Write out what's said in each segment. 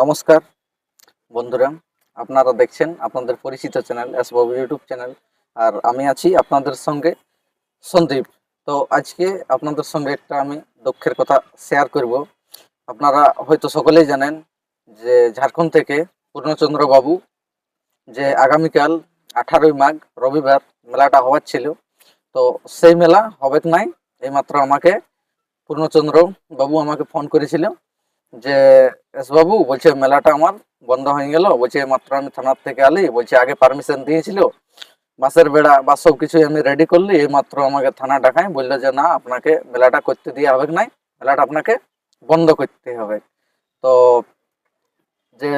নমস্কার বন্ধুরা, আপনারা দেখছেন আপনাদের পরিচিত চ্যানেল এসবাবু ইউটিউব চ্যানেল। আর আমি আছি আপনাদের সঙ্গে সন্দীপ। তো আজকে আপনাদের সঙ্গে একটা আমি দুঃখের কথা শেয়ার করব। আপনারা হয়তো সকলেই জানেন যে ঝাড়খণ্ড থেকে পূর্ণচন্দ্র বাবু যে আগামীকাল 18ই মাঘ রবিবার মেলাটা হওয়ার ছিল, তো সেই মেলা হবে কি নাই এইমাত্র আমাকে পূর্ণচন্দ্র বাবু আমাকে ফোন করেছিল যে এস বাবু বলছে মেলাটা আমার বন্ধ হয়ে গেল। বলছে মাত্র আমি থানার থেকে আলি, বলছে আগে পারমিশন দিয়েছিল, বাসের বেড়া বা সব কিছু আমি রেডি করলি, এই মাত্র আমাকে থানা ডাকায় বললো যে না, আপনাকে মেলাটা করতে দিয়ে হবে নাই, মেলাটা আপনাকে বন্ধ করতে হবে। তো যে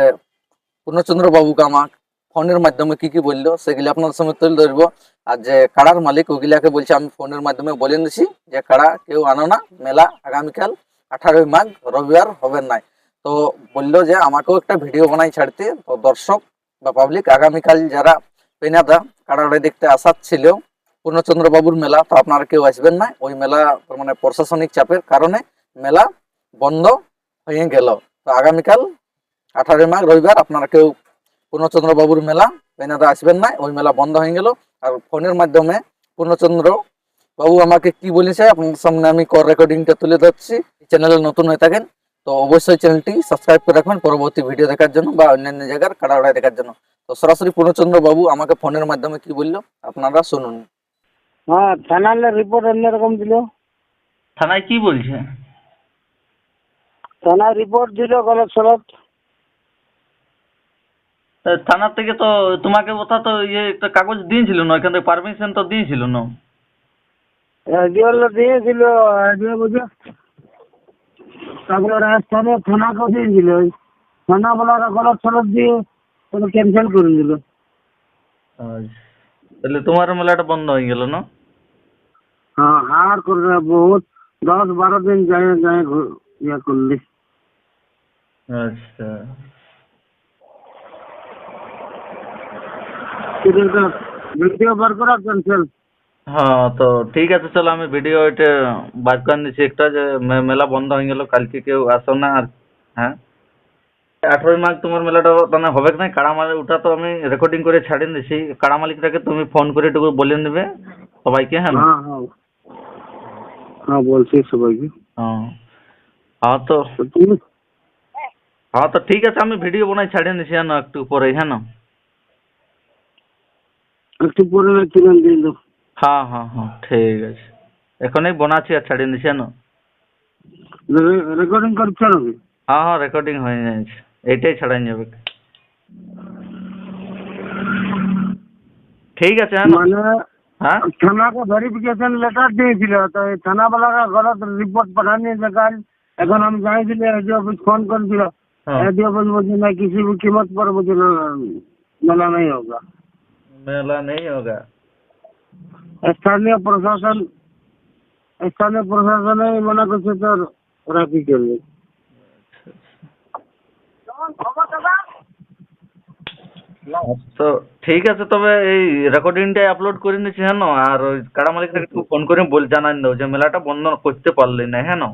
পূর্ণচন্দ্র বাবুকে আমার ফোনের মাধ্যমে কি কি বললো সেগুলি আপনার সঙ্গে তুলে ধরবো। আর যে কাড়ার মালিক ওগুলাকে বলছে আমি ফোনের মাধ্যমে বলে নিছি যে কাড়া কেউ আনো না, মেলা আগামীকাল 18ই মাঘ রবিবার হবে নাই। তো বললো যে আমাকেও একটা ভিডিও বানাই ছাড়তে, তো দর্শক বা পাবলিক আগামীকাল যারা পেনাদা কাড়াড়ে দেখতে আসার ছিল পূর্ণচন্দ্র বাবুর মেলা, তো আপনারা কেউ আসবেন না। ওই মেলা মানে প্রশাসনিক চাপের কারণে মেলা বন্ধ হয়ে গেল। তো আগামীকাল 18ই মাঘ রবিবার আপনারা কেউ পূর্ণচন্দ্র বাবুর মেলা পেনাদা আসবেন না, ওই মেলা বন্ধ হয়ে গেল। আর ফোনের মাধ্যমে পূর্ণচন্দ্র বাবু আমাকে কি বলেছে আপনার সামনে আমি কল রেকর্ডিংটা তুলে ধরছি। চ্যানেলে নতুন হয়ে থাকেন তো অবশ্যই চ্যানেলটি সাবস্ক্রাইব করে রাখবেন পরবর্তী ভিডিও দেখার জন্য বা অন্যান্য জায়গার কাড়াড়াই দেখার জন্য। তো সরাসরি পূর্ণচন্দ্র বাবু আমাকে ফোনের মাধ্যমে কি বললো আপনারা শুনুন। হ্যাঁ, থানার রিপোর্ট অন্যরকম দিল। থানায় কি বলছে? থানার রিপোর্ট দিল গলত সলত। থানার থেকে তো তোমাকে ওটা তো একটা কাগজ দিয়েছিল না, এখান থেকে পারমিশন তো দিয়েছিল না। এডিও দিয়েছিল, এডিও বুঝে তারপরে রাজস্থানে থানাকেও দিয়েছিল। ওই থানাওয়ালারা গলত সলত দিয়ে ওটা ক্যান্সেল করে দিল। আচ্ছা, তাহলে তোমার মেলাটা বন্ধ হয়ে গেল না? হ্যাঁ, আর করে বহুত 10-12 দিন যায় যায় ইয়ে করলি। আচ্ছা, ভিডিও বার করা ক্যান্সেল। হ্যাঁ তো ঠিক আছে, চলো আমি ভিডিও এটা বার করে নিচ্ছি একটা, যে মেলা বন্ধ হয়ে গেল, কালকে কেউ আসো না। আর হ্যাঁ, 18ই মাঘ তোমার মেলাটা মানে হবে না। কাড়া মালিক ওটা তো আমি রেকর্ডিং করে ছাড়িয়ে দিচ্ছি, কাড়া মালিকটাকে তুমি ফোন করে একটু বলে নেবে সবাইকে। হ্যাঁ হ্যাঁ হ্যাঁ হ্যাঁ, বলছি সবাইকে। হ্যাঁ হ্যাঁ তো তো তুমি হ্যাঁ তো ঠিক আছে, আমি ভিডিও বানাই ছাড়িয়ে নিচ্ছি হ্যাঁ একটু পরে। হ্যাঁ না, একটু পরে কিনে দিয়ে দাও। হ্যাঁ হ্যাঁ হ্যাঁ ঠিক আছে, এখনই বানাচ্ছি আর ছাড়িয়ে নিচ্ছি না। রেকর্ডিং করছো নাকি? হ্যাঁ হ্যাঁ, রেকর্ডিং হয়ে যাচ্ছে, এইটাই ছাড়াই যাবে। ঠিক আছে হ্যাঁ না? মানে হ্যাঁ থানাকে ভেরিফিকেশন লেটার দিয়েছিল, তো এই থানাওয়ালারা গলত রিপোর্ট পাঠানি দেখান। এখন আমি জানিয়েছিল এডিও অফিস ফোন করেছিল, হ্যাঁ, एडीओ ऑफिस बोलते नहीं, किसी भी कीमत पर मुझे मिला नहीं होगा। मेला नहीं होगा। स्थानीय प्रशासन ही मना करছে তো ওরা কি করবে? তো ঠিক আছে, তবে এই রেকর্ডিংটাই আপলোড করে নিচ্ছি হ্যাঁ না। আর ওই কাড়া মালিকটাকে একটু ফোন করে জানাই দাও যে মেলাটা বন্ধ করতে পারলি না। হ্যাঁ না?